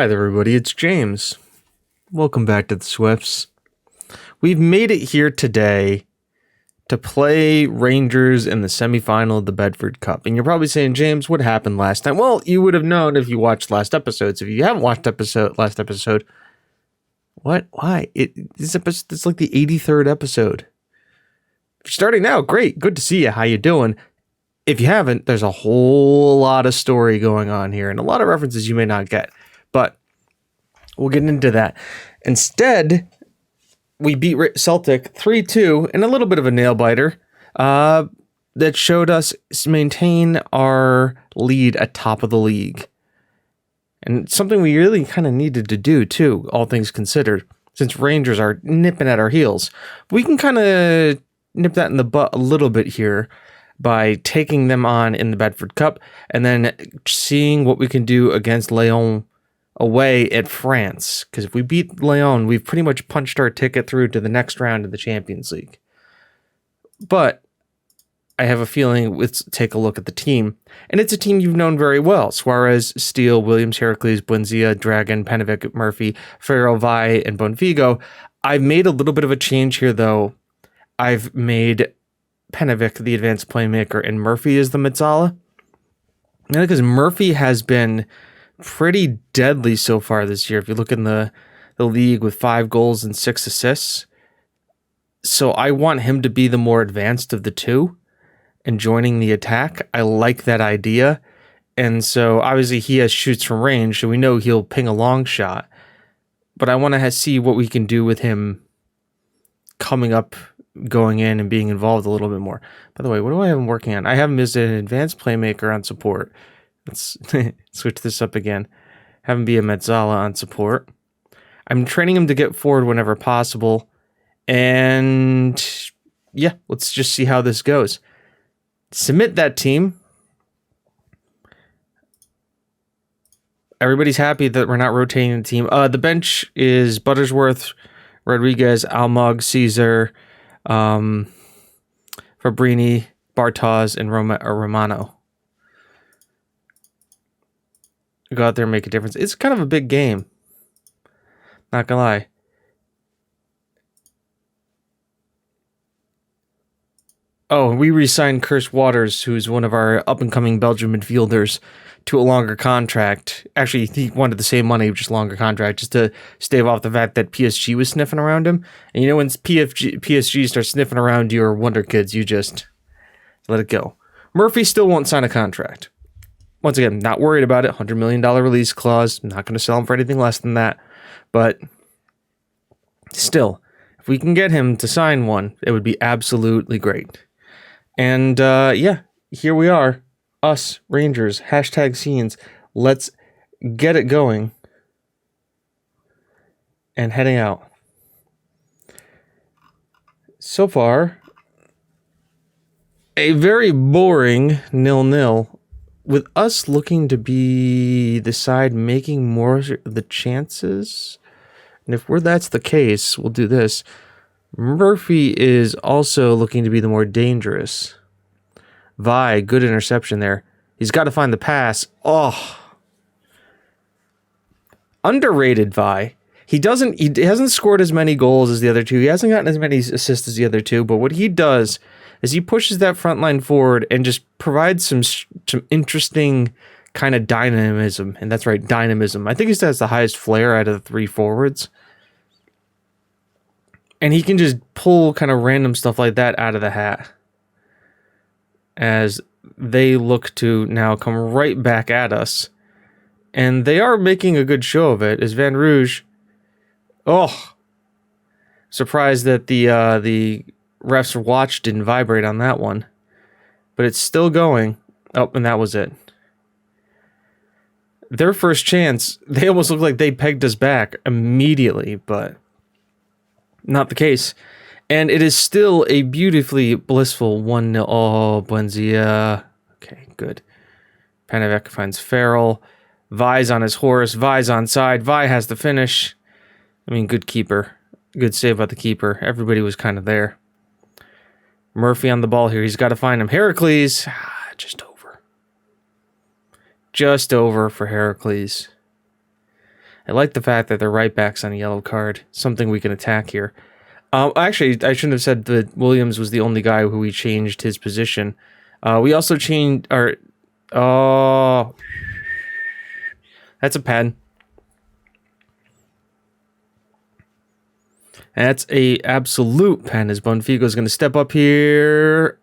Hi there, everybody. It's James. Welcome back to the Swifts. We've made it here today to play Rangers in the semifinal of the Bedford Cup. And you're probably saying, James, what happened last time? Well, you would have known if you watched last episodes. If you haven't watched last episode, what? Why? It's like the 83rd episode. If you're starting now, great. Good to see you. How you doing? If you haven't, there's a whole lot of story going on here and a lot of references you may not get. But we'll get into that. Instead, we beat Celtic 3-2 in a little bit of a nail-biter that showed us maintain our lead at top of the league. And something we really kind of needed to do, too, all things considered, since Rangers are nipping at our heels. We can kind of nip that in the butt a little bit here by taking them on in the Bedford Cup and then seeing what we can do against Lyon away at France, because if we beat Lyon, we've pretty much punched our ticket through to the next round of the Champions League. But I have a feeling, let's take a look at the team. And it's a team you've known very well. Suarez, Steele, Williams, Heracles, Buendia, Dragon, Panovic, Murphy, Farrell, Vi, and Bonfigo. I've made a little bit of a change here, though. I've made Panovic the advanced playmaker, and Murphy is the Mezzala. Because Murphy has been pretty deadly so far this year. If you look in the league with 5 goals and 6 assists. So I want him to be the more advanced of the two and joining the attack. I like that idea. And so obviously he has shoots from range, so we know he'll ping a long shot. But I want to see what we can do with him coming up, going in and being involved a little bit more. By the way, what do I have him working on? I have him as an advanced playmaker on support. Let's switch this up again. Have him be a Mezzala on support. I'm training him to get forward whenever possible. And yeah, let's just see how this goes. Submit that team. Everybody's happy that we're not rotating the team. The bench is Buttersworth, Rodriguez, Almog, Caesar, Fabrini, Bartos, and Romano. Go out there and make a difference. It's kind of a big game. Not gonna lie. Oh, we re-signed Kirst Waters, who's one of our up-and-coming Belgian midfielders, to a longer contract. Actually, he wanted the same money, just longer contract, just to stave off the fact that PSG was sniffing around him. And you know, when PSG starts sniffing around your wonder kids, you just let it go. Murphy still won't sign a contract. Once again, not worried about it. $100 million release clause. I'm not going to sell him for anything less than that. But still, if we can get him to sign one, it would be absolutely great. And yeah, here we are. Us, Rangers, #scenes. Let's get it going. And heading out. So far, a very boring 0-0. With us looking to be the side making more of the chances. And if that's the case, we'll do this. Murphy is also looking to be the more dangerous. Vi, good interception there. He's got to find the pass. Oh. Underrated Vi. He hasn't scored as many goals as the other two. He hasn't gotten as many assists as the other two, but what he does is he pushes that front line forward and just provides some interesting kind of dynamism. And that's right, dynamism. I think he has the highest flair out of the 3 forwards. And he can just pull kind of random stuff like that out of the hat. As they look to now come right back at us. And they are making a good show of it. As Van Rouge... Oh! Surprised that the ref's watch didn't vibrate on that one. But it's still going. Oh, and that was it. Their first chance, they almost looked like they pegged us back immediately, but not the case. And it is still a beautifully blissful 1-0. Oh, Buendia. Okay, good. Panovic finds Farrell. Vi's on his horse. Vi's onside. Vi has the finish. I mean, good keeper. Good save by the keeper. Everybody was kind of there. Murphy on the ball here. He's got to find him. Heracles. Just over for Heracles. I like the fact that they're right backs on a yellow card, something we can attack here. Actually, I shouldn't have said that Williams was the only guy who we changed his position. We also changed our... Oh... That's a pen. That's a absolute pen, as Bonfigo's going to step up here.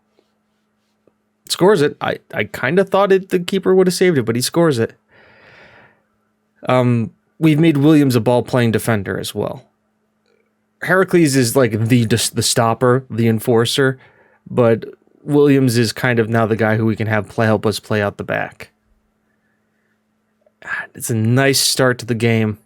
Scores it. I kind of thought the keeper would have saved it, but he scores it. We've made Williams a ball-playing defender as well. Heracles is like the stopper, the enforcer, but Williams is kind of now the guy who we can have help us play out the back. It's a nice start to the game.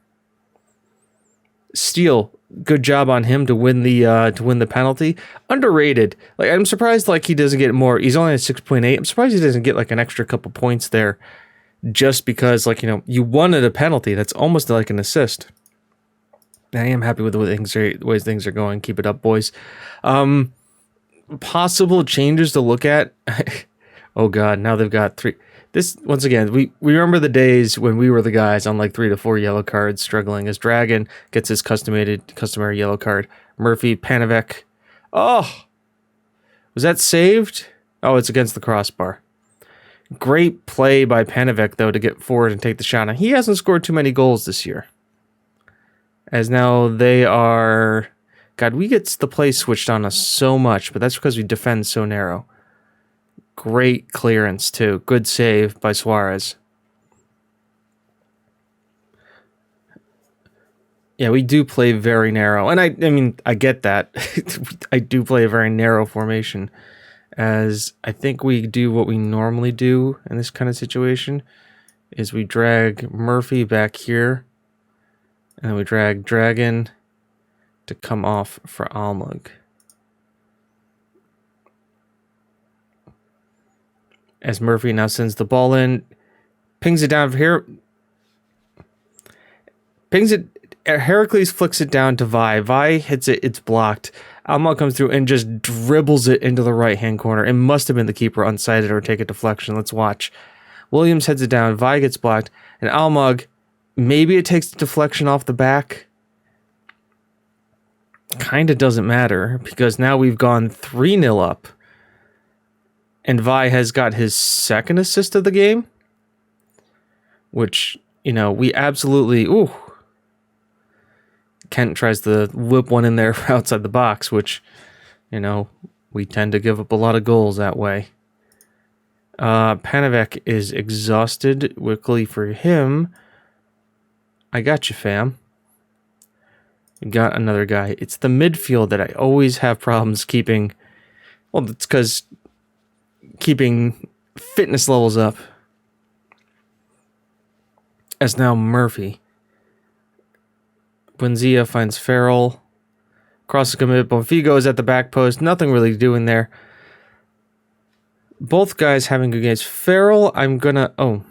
Steele, good job on him to win the penalty. Underrated. Like, I'm surprised like he doesn't get more. He's only at 6.8. I'm surprised he doesn't get like an extra couple points there, just because like you wanted a penalty. That's almost like an assist. I am happy with the way things are going. Keep it up, boys. Possible changes to look at. Oh God, now they've got 3. This, once again, we remember the days when we were the guys on like 3 to 4 yellow cards struggling, as Dragon gets his customary yellow card. Murphy, Panovec. Oh, was that saved? Oh, it's against the crossbar. Great play by Panovec, though, to get forward and take the shot. And he hasn't scored too many goals this year. As now they are... God, we get the play switched on us so much, but that's because we defend so narrow. Great clearance, too. Good save by Suarez. Yeah, we do play very narrow. And I mean, I get that. I do play a very narrow formation. As I think we do what we normally do in this kind of situation, is we drag Murphy back here. And then we drag Dragon to come off for Almug. As Murphy now sends the ball in, pings it down here. Pings it. Heracles flicks it down to Vi. Vi hits it. It's blocked. Almug comes through and just dribbles it into the right-hand corner. It must have been the keeper unsighted or take a deflection. Let's watch. Williams heads it down. Vi gets blocked. And Almug, maybe it takes the deflection off the back. Kind of doesn't matter, because now we've gone 3-0 up. And Vi has got his second assist of the game, which, we absolutely... Ooh. Kent tries to whip one in there outside the box, which, we tend to give up a lot of goals that way. Panovec is exhausted. Luckily for him, I got you, fam. You got another guy. It's the midfield that I always have problems keeping. Well, it's because keeping fitness levels up. As now Murphy. Buenzia finds Farrell. Crosses commit. Bonfigo is at the back post. Nothing really doing there. Both guys having good games. Farrell, I'm gonna... Oh.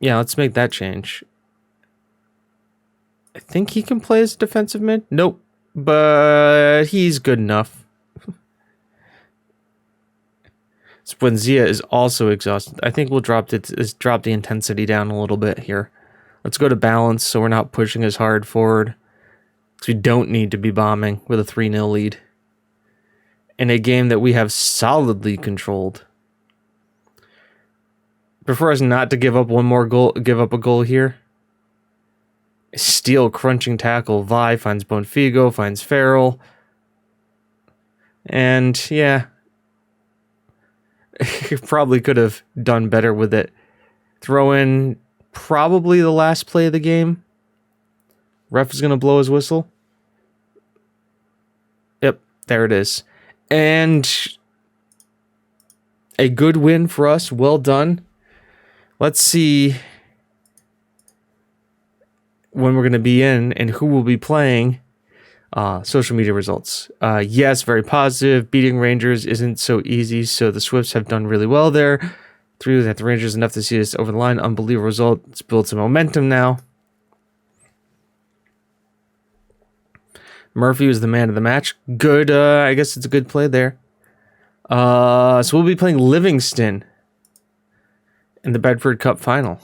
Yeah, let's make that change. I think he can play as a defensive mid. Nope. But he's good enough. Buenzia is also exhausted. I think we'll drop the intensity down a little bit here. Let's go to balance so we're not pushing as hard forward. Because we don't need to be bombing with a 3-0 lead. In a game that we have solidly controlled. Prefer us not to give up one more goal, give up a goal here. Steele crunching tackle. Vi finds Bonfigo, finds Farrell. And yeah. Probably could have done better with it. Throw in probably the last play of the game. Ref is going to blow his whistle. Yep, there it is. And a good win for us. Well done. Let's see when we're going to be in and who will be playing. Social media results. Yes, very positive. Beating Rangers isn't so easy, so the Swifts have done really well there. 3 at the Rangers, enough to see us over the line. Unbelievable result. It's built some momentum now. Murphy was the man of the match. Good, I guess it's a good play there. So we'll be playing Livingston in the Bedford Cup final.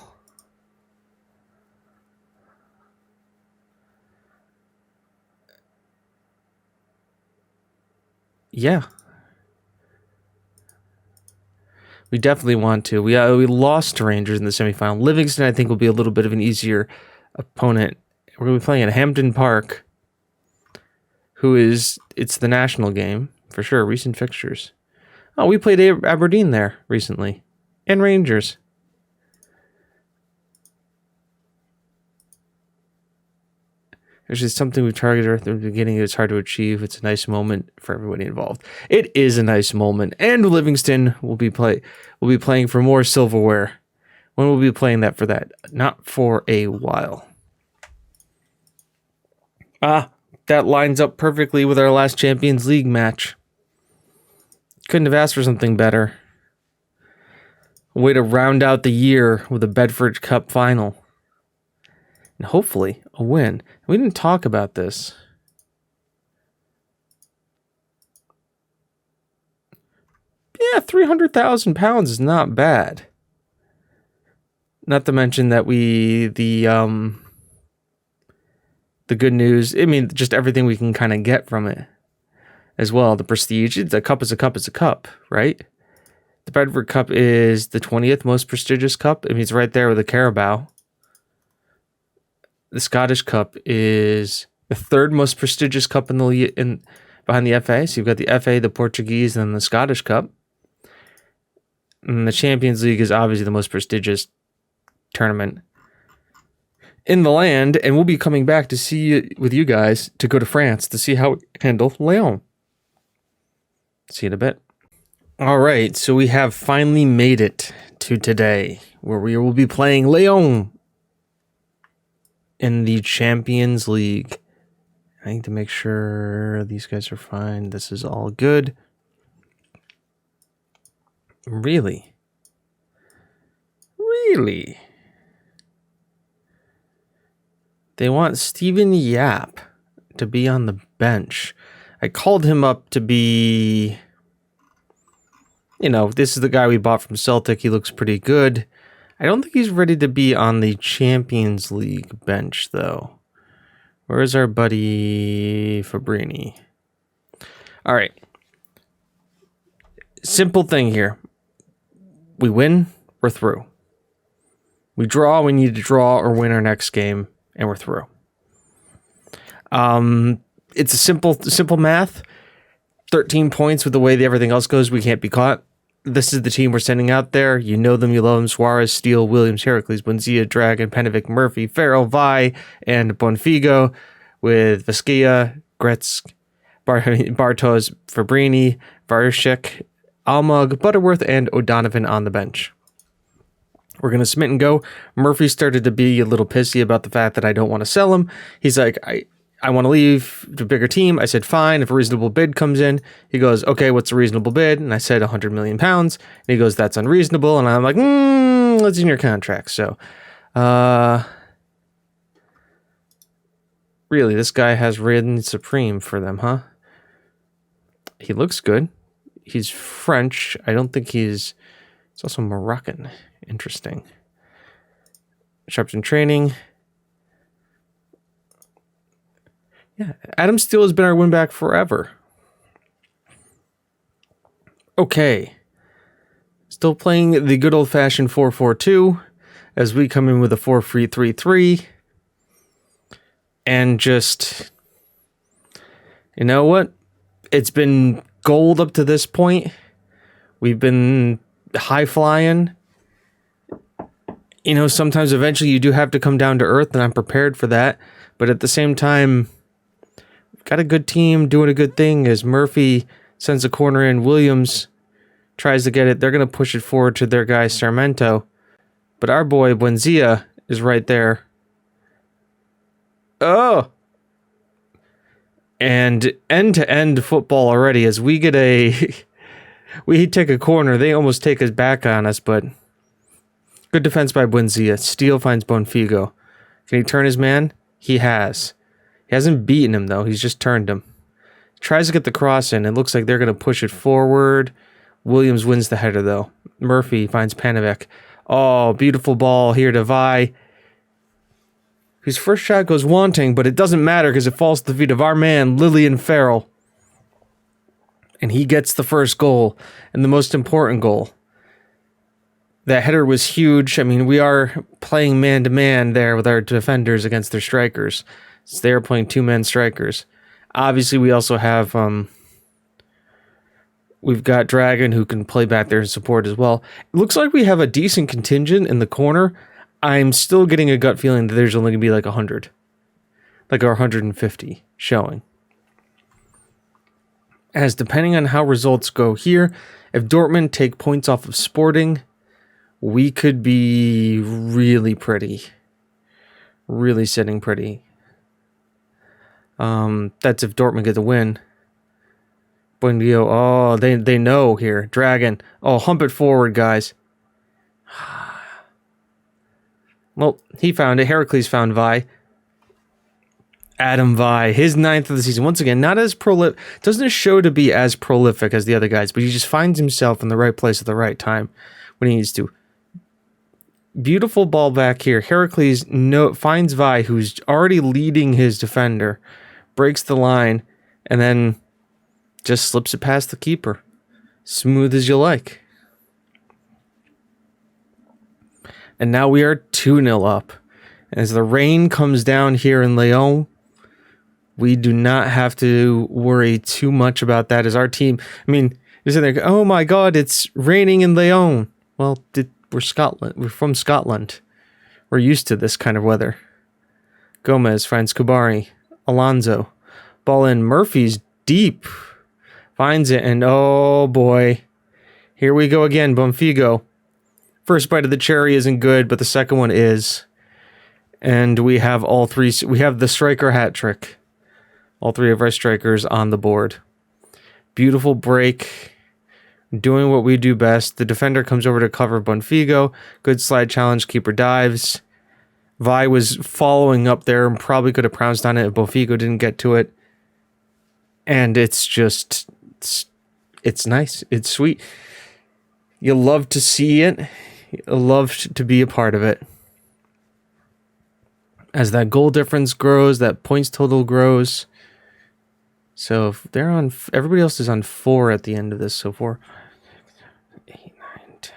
Yeah. We definitely want to. We lost to Rangers in the semifinal. Livingston, I think, will be a little bit of an easier opponent. We're going to be playing at Hampden Park, it's the national game, for sure, recent fixtures. Oh, we played Aberdeen there recently, and Rangers. Which is something we've targeted at the beginning. It's hard to achieve. It's a nice moment for everybody involved. It is a nice moment. And Livingston will be playing for more silverware. When will we be playing that for that? Not for a while. That lines up perfectly with our last Champions League match. Couldn't have asked for something better. A way to round out the year with a Bedford Cup final. And hopefully a win. We didn't talk about this. Yeah, £300,000 is not bad. Not to mention that the good news, I mean, just everything we can kind of get from it as well. The prestige, a cup is a cup is a cup, right? The Bedford Cup is the 20th most prestigious cup. I mean, it's right there with the Carabao. The Scottish Cup is the third most prestigious cup behind the FA. So you've got the FA, the Portuguese, and the Scottish Cup. And the Champions League is obviously the most prestigious tournament in the land. And we'll be coming back to see with you guys to go to France to see how we handle Lyon. See you in a bit. All right, so we have finally made it to today, where we will be playing Lyon in the Champions League. I need to make sure these guys are fine. This is all good. Really? They want Stephen Yap to be on the bench. I called him up to be... this is the guy we bought from Celtic. He looks pretty good. I don't think he's ready to be on the Champions League bench, though. Where's our buddy Fabrini? All right. Simple thing here. We win, we're through. We draw, we need to draw or win our next game, and we're through. It's a simple math. 13 points with the way everything else goes. We can't be caught. This is the team we're sending out there. You know them, you love them. Suarez, Steele, Williams, Heracles, Buendia, Dragon, Penovic, Murphy, Farrell, Vi, and Bonfigo, with Vasquilla, Gretz, Bartos, Fabrini, Varshik, Almog, Butterworth, and O'Donovan on the bench. We're going to submit and go. Murphy started to be a little pissy about the fact that I don't want to sell him. He's like, I want to leave to a bigger team. I said, fine, if a reasonable bid comes in. He goes, okay, what's a reasonable bid? And I said £100 million. And he goes, that's unreasonable. And I'm like, it's in your contract. So, really, this guy has ridden supreme for them, huh? He looks good. He's French. I don't think he's also Moroccan. Interesting. Sharpton training. Yeah, Adam Steele has been our win back forever. Okay. Still playing the good old-fashioned 4-4-2 as we come in with a 4-3-3-3. And just, you know what? It's been gold up to this point. We've been high-flying. Sometimes eventually you do have to come down to earth, and I'm prepared for that. But at the same time, got a good team doing a good thing as Murphy sends a corner in. Williams tries to get it. They're going to push it forward to their guy, Sarmento. But our boy, Buendia, is right there. Oh! And end-to-end football already as we get we take a corner. They almost take us back on us, but good defense by Buendia. Steele finds Bonfigo. Can he turn his man? He has. He hasn't beaten him, though. He's just turned him. Tries to get the cross in. It looks like they're going to push it forward. Williams wins the header, though. Murphy finds Panovic. Oh, beautiful ball here to Vi. His first shot goes wanting, but it doesn't matter because it falls to the feet of our man, Lillian Farrell. And he gets the first goal and the most important goal. That header was huge. I mean, we are playing man-to-man there with our defenders against their strikers. So they're playing two-man strikers. Obviously, we also have... we've got Dragon who can play back there and support as well. It looks like we have a decent contingent in the corner. I'm still getting a gut feeling that there's only going to be like 100. Like 150 showing. As depending on how results go here, if Dortmund take points off of Sporting, we could be really pretty. Really sitting pretty. That's if Dortmund get the win. Buendio, oh, they know here. Dragon. Oh, hump it forward, guys. Well, he found it. Heracles found Vi. Adam Vi, his 9th of the season. Once again, not as prolific. Doesn't show to be as prolific as the other guys, but he just finds himself in the right place at the right time when he needs to. Beautiful ball back here. Heracles finds Vi, who's already leading his defender, breaks the line, and then just slips it past the keeper. Smooth as you like. And now we are 2-0 up. As the rain comes down here in Lyon, we do not have to worry too much about that as our team. I mean, you're sitting there, oh my God, it's raining in Lyon. Well, we're Scotland. We're from Scotland. We're used to this kind of weather. Gomez finds Kubari. Alonso. Ball in. Murphy's deep. Finds it, and oh boy. Here we go again, Bonfigo. First bite of the cherry isn't good, but the second one is. And we have all three. We have the striker hat trick. All three of our strikers on the board. Beautiful break. Doing what we do best. The defender comes over to cover Bonfigo. Good slide challenge. Keeper dives. Vi was following up there and probably could have pounced on it if Bonfigo didn't get to it. And it's just... It's nice. It's sweet. You love to see it. You love to be a part of it. As that goal difference grows, that points total grows. So if they're on, everybody else is on 4 at the end of this. So 4, 8, 9, 10.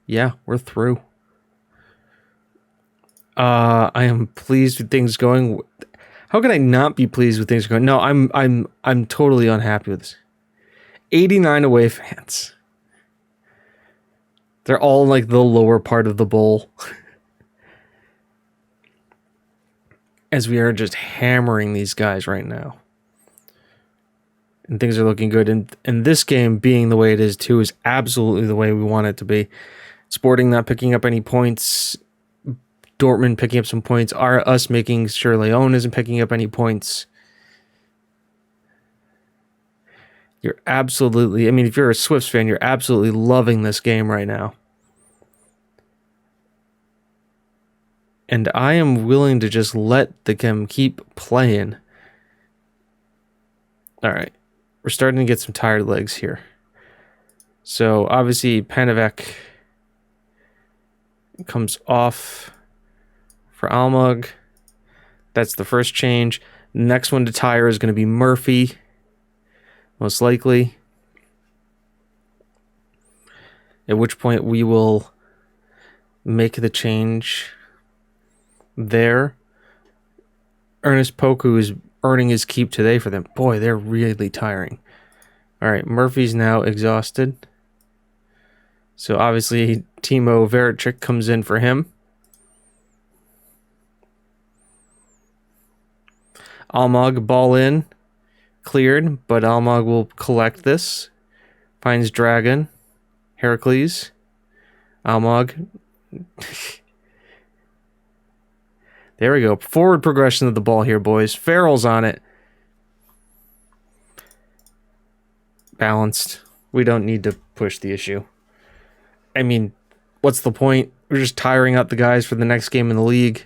Yeah, we're through. I am pleased with things going. How can I not be pleased with things going? No, I'm totally unhappy with this. 89 away fans. They're all like the lower part of the bowl. As we are just hammering these guys right now. And things are looking good. And this game being the way it is too is absolutely the way we want it to be. Sporting not picking up any points. Dortmund picking up some points. Us making sure Lyon isn't picking up any points. You're absolutely... I mean, if you're a Swifts fan, you're absolutely loving this game right now. And I am willing to just let the game keep playing. All right. We're starting to get some tired legs here. So, obviously, Panevec comes off for Almog. That's the first change. Next one to tire is going to be Murphy. Most likely. At which point we will make the change there. Ernest Poku is earning his keep today for them. Boy, they're really tiring. All right, Murphy's now exhausted. So obviously Timo Verichik comes in for him. Almog ball in. Cleared, but Almog will collect this. Finds Dragon. Heracles. Almog. There we go. Forward progression of the ball here, boys. Farrell's on it. Balanced. We don't need to push the issue. I mean, what's the point? We're just tiring out the guys for the next game in the league.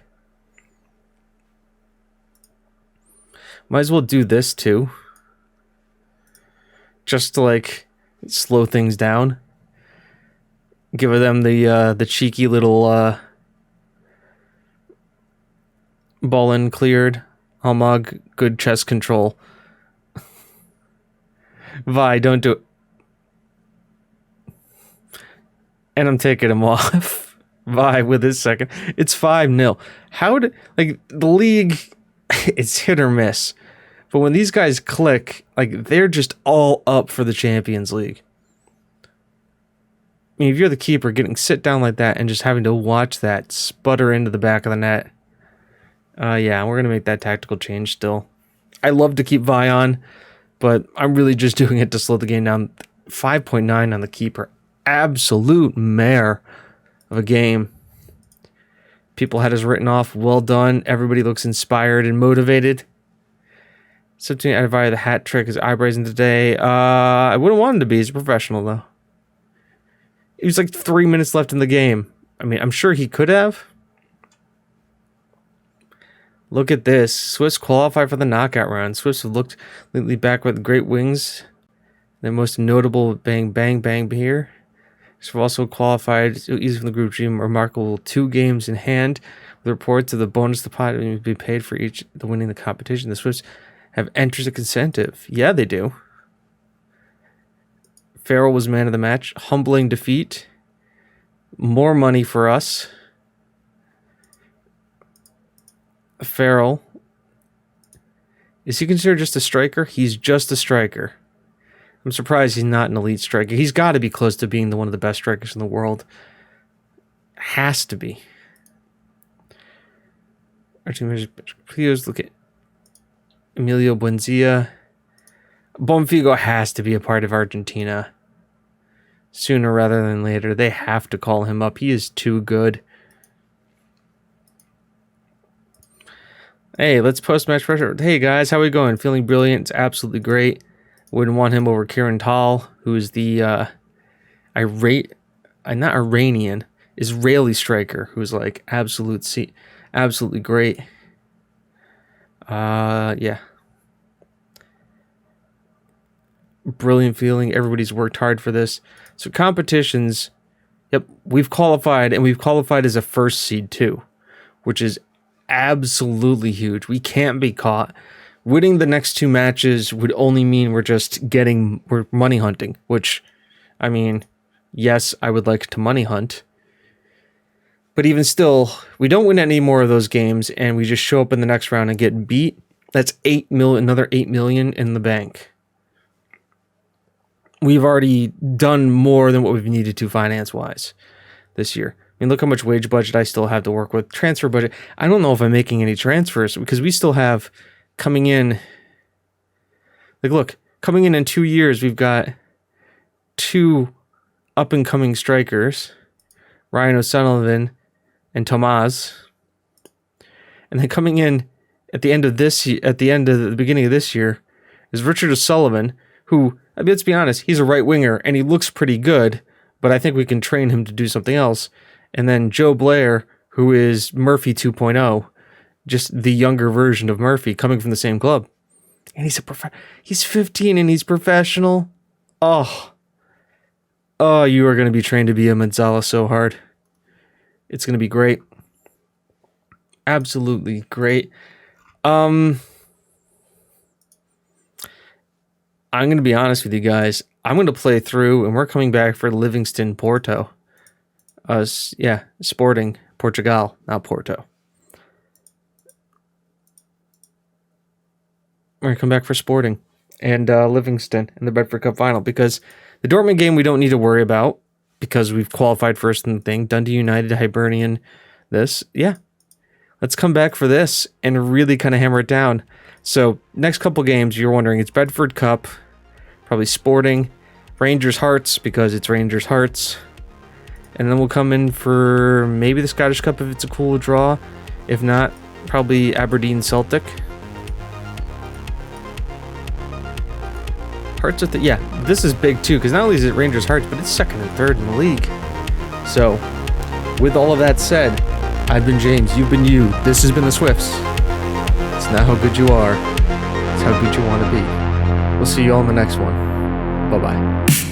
Might as well do this too. Just to like slow things down. Give them the cheeky little ball in cleared. Almog, good chest control. Vi, don't do it. And I'm taking him off. Vi with his second. It's 5-0. How did, like, the league, it's hit or miss. But when these guys click, like, they're just all up for the Champions League. I mean, if you're the keeper, getting sit down like that and just having to watch that sputter into the back of the net. Yeah, we're going to make that tactical change still. I love to keep Vi on, but I'm really just doing it to slow the game down. 5.9 on the keeper. Absolute mare of a game. People had us written off. Well done. Everybody looks inspired and motivated. Substitute out of Vi, the hat trick is eye-braising today. I wouldn't want him to be. He's a professional, though. It was like 3 minutes left in the game. I mean, I'm sure he could have. Look at this. Swifts qualify for the knockout round. Swifts have looked lately back with great wings. Their most notable bang, bang, bang here. So also qualified easy from the group G. Remarkable 2 games in hand. With reports of the bonus deposit will be paid for each the winning the competition. The Swifts have intrinsic incentive. Yeah, they do. Farrell was man of the match. Humbling defeat. More money for us. Farrell. Is he considered just a striker? He's just a striker. I'm surprised he's not an elite striker. He's got to be close to being one of the best strikers in the world. Has to be. Our team please look at Emilio Buendia. Bonfigo has to be a part of Argentina. Sooner rather than later. They have to call him up. He is too good. Hey, let's post-match pressure. Hey, guys, how we going? Feeling brilliant. It's absolutely great. Wouldn't want him over Kieran Tal, who is the Israeli striker, who's like absolutely great. Yeah. Brilliant feeling. Everybody's worked hard for this. So competitions, yep, we've qualified, and we've qualified as a first seed too, which is absolutely huge. We can't be caught. Winning the next 2 matches would only mean we're money hunting, which, I mean, yes, I would like to money hunt. But even still, we don't win any more of those games, and we just show up in the next round and get beat. That's another $8 million in the bank. We've already done more than what we've needed to finance-wise this year. I mean, look how much wage budget I still have to work with. Transfer budget. I don't know if I'm making any transfers because we still have coming in. Like, look, coming in 2 years, we've got 2 up-and-coming strikers, Ryan O'Sullivan and Tomas. And then coming in at the end of the beginning of this year is Richard O'Sullivan, who, I mean, let's be honest, he's a right winger and he looks pretty good, but I think we can train him to do something else. And then Joe Blair, who is Murphy 2.0, just the younger version of Murphy, coming from the same club. And he's 15 and he's professional. Oh, you are going to be trained to be a Manzala so hard. It's going to be great. Absolutely great. I'm going to be honest with you guys. I'm going to play through, and we're coming back for Livingston Porto. Sporting Portugal, not Porto. We're going to come back for Sporting and Livingston in the Bedford Cup final, because the Dortmund game we don't need to worry about because we've qualified first in the thing. Dundee United, Hibernian, this. Yeah. Let's come back for this and really kind of hammer it down. So next couple games, you're wondering, it's Bedford Cup, probably Sporting, Rangers Hearts because it's Rangers Hearts. And then we'll come in for maybe the Scottish Cup if it's a cool draw. If not, probably Aberdeen Celtic. Hearts at this is big too, because not only is it Rangers Hearts, but it's second and third in the league. So, with all of that said, I've been James, you've been you, this has been the Swifts. It's not how good you are, it's how good you want to be. We'll see you all in the next one. Bye-bye.